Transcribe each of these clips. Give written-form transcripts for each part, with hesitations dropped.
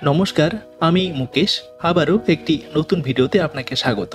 নমস্কার, আমি মুকেশ। আবারও একটি নতুন ভিডিওতে আপনাকে স্বাগত।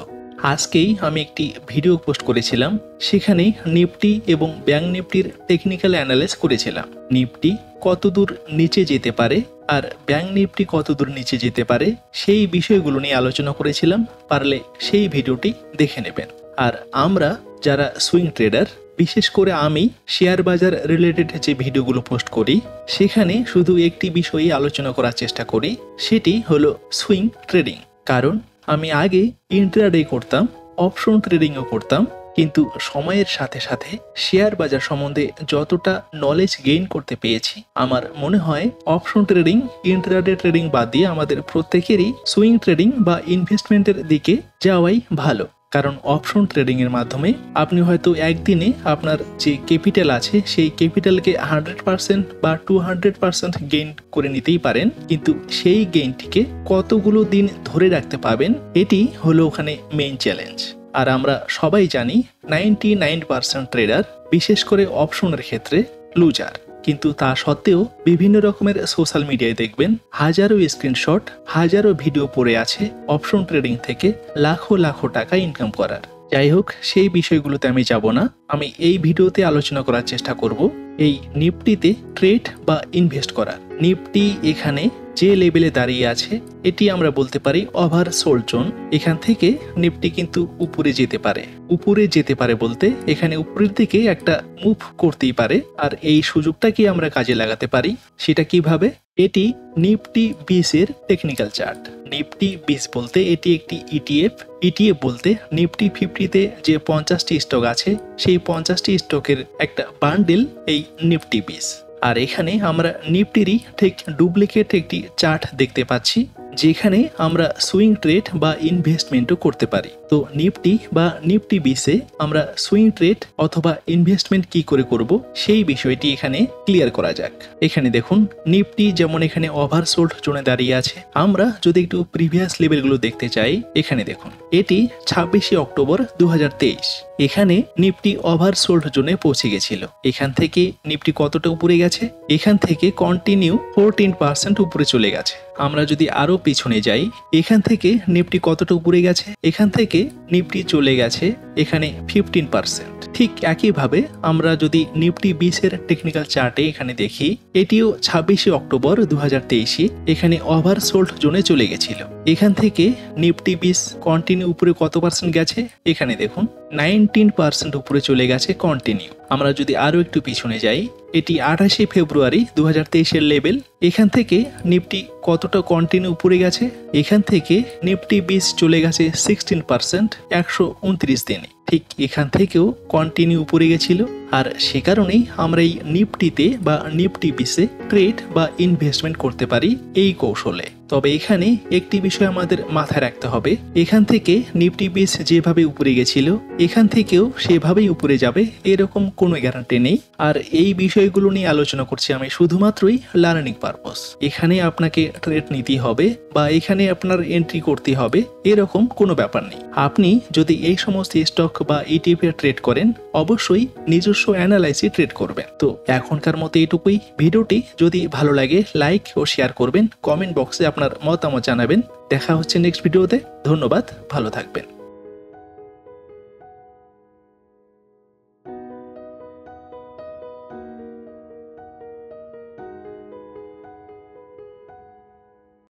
আজকেই আমি একটি ভিডিও পোস্ট করেছিলাম, সেখানে নিফটি এবং ব্যাংক নিফটির টেকনিক্যাল অ্যানালাইজ করেছিলাম। নিফটি কতদূর নিচে যেতে পারে আর ব্যাংক নিফটি কতদূর নিচে যেতে পারে সেই বিষয়গুলো নিয়ে আলোচনা করেছিলাম। পারলে সেই ভিডিওটি দেখে নেবেন। আর আমরা যারা সুইং ট্রেডার, বিশেষ করে আমি শেয়ার বাজার রিলেটেড যে ভিডিওগুলো পোস্ট করি, সেখানে শুধু একটি বিষয়ে আলোচনা করার চেষ্টা করি, সেটি হলো সুইং ট্রেডিং। কারণ আমি আগে ইন্ট্রাডে করতাম, অপশন ট্রেডিংও করতাম, কিন্তু সময়ের সাথে সাথে শেয়ার বাজার সম্বন্ধে যতটা নলেজ গেইন করতে পেয়েছি, আমার মনে হয় অপশন ট্রেডিং, ইন্ট্রাডে ট্রেডিং বাদ দিয়ে আমাদের প্রত্যেকেরই সুইং ট্রেডিং বা ইনভেস্টমেন্টের দিকে যাওয়াই ভালো। কারণ অপশন ট্রেডিং এর মাধ্যমে আপনি হয়তো একদিনে আপনার যে ক্যাপিটাল আছে সেই ক্যাপিটালকে 100% বা 200% গেইন করে নিতেই পারেন, কিন্তু সেই গেইনটিকে কতগুলো দিন ধরে রাখতে পাবেন, এটি হলো ওখানে মেইন চ্যালেঞ্জ। আর আমরা সবাই জানি 99% ট্রেডার, বিশেষ করে অপশনের ক্ষেত্রে, লুজার। কিন্তু তা সত্ত্বেও বিভিন্ন রকমের সোশ্যাল মিডিয়ায় দেখবেন হাজারো স্ক্রিনশট, হাজারো ভিডিও পড়ে আছে অপশন ট্রেডিং থেকে লাখো লাখো টাকা ইনকাম করার। যাই হোক, সেই বিষয়গুলোতে আমি যাব না। আমি এই ভিডিওতে আলোচনা করার চেষ্টা করব এই নিফটিতে ট্রেড বা ইনভেস্ট করার। নিফটি এখানে যে লেভেলে দাঁড়িয়ে আছে, এটি আমরা বলতে পারি ওভারসোল্ড জোন। এখান থেকে নিফটি কিন্তু উপরে যেতে পারে। উপরে যেতে পারে বলতে এখানে উপরের দিকে একটা মুভ করতেই পারে। আর এই সুযোগটাকে আমরা কাজে লাগাতে পারি। সেটা কিভাবে? এটি নিফটি 20 এর টেকনিক্যাল চার্ট। নিফটি 20 বলতে এটি একটি ইটিএফ। ইটিএফ বলতে নিফটি 50-তে যে 50টি স্টক আছে, সেই 50টি স্টকের একটা বান্ডেল এই নিফটি 20। আর এখানে আমরা নিফটিরই ঠিক ডুপ্লিকেট একটি চার্ট দেখতে পাচ্ছি, যেখানে আমরা সুইং ট্রেড বা ইনভেস্টমেন্টও করতে পারি। তো নিফটি বা নিফটি 20-এ আমরা সুইং ট্রেড অথবা ইনভেস্টমেন্ট কি করে করব, সেই বিষয়টি এখানে ক্লিয়ার করা যাক। এখানে দেখুন, নিফটি যেমন এখানে ওভারসোল্ড জোনে দাঁড়িয়ে আছে। আমরা যদি একটু প্রিভিয়াস লেভেলগুলো দেখতে চাই, এখানে দেখুন, এটি 26শে অক্টোবর 2023। এখানে নিফটি ওভারসোল্ড জোনে পৌঁছে গেছিল। এখান থেকে নিফটি কতটা উপরে গেছে? এখান থেকে কন্টিনিউ 14% উপরে চলে গেছে। আমরা যদি আরো পিছনে যাই, এখান থেকে নিফটি কতটা উপরে গেছে? এখান থেকে নিফটি চলে গেছে এখানে 15%। ঠিক একইভাবে আমরা যদি নিফটি 20 এর টেকনিক্যাল চার্টে এখানে দেখি, এটিও 26শে অক্টোবর 2023 এখানে ওভারসোল্ড জোনে চলে গেছিল। এখান থেকে নিফটি 20 কন্টিনিউ উপরে কত পার্সেন্ট গেছে? এখানে দেখুন, 19% উপরে চলে গেছে কন্টিনিউ। আমরা যদি আরো একটু পিছনে যাই, এটি 28শে ফেব্রুয়ারি 2023 এর লেভেল। এখান থেকে নিফটি কতটা কন্টিনিউ উপরে গেছে? এখান থেকে নিফটি 20 চলে গেছে 16% 129 দিনে। ঠিক এখান থেকেও কন্টিনিউ উপরে গেছিল। আর সে কারণেই আমরা এই নিফটিতে বা নিফটি 20-এ ট্রেড বা ইনভেস্টমেন্ট করতে পারি এই কৌশলে। তবে এখানে একটি বিষয় আমাদের মাথায় রাখতে হবে, এখান থেকে নিফটি 20 যেভাবে উপরে গেছিল, এখান থেকেও সেভাবেই উপরে যাবে এরকম কোনো গ্যারান্টি নেই। আর এই বিষয়গুলো নিয়ে আলোচনা করছি আমি শুধুমাত্রই লার্নিং পারপস। এখানে আপনাকে ট্রেড নিতে হবে বা এখানে আপনার এন্ট্রি করতে হবে এরকম কোনো ব্যাপার নেই। আপনি যদি এই সমস্ত স্টক বা ইটিএফ এর ট্রেড করেন, অবশ্যই নিজস্ব অ্যানালাইসে ট্রেড করবেন। তো এখনকার মতো এটুকুই। ভিডিওটি যদি ভালো লাগে লাইক ও শেয়ার করবেন, কমেন্ট বক্সে আপনার মতামত জানাবেন। দেখা হচ্ছে নেক্সট ভিডিওতে। ধন্যবাদ, ভালো থাকবেন।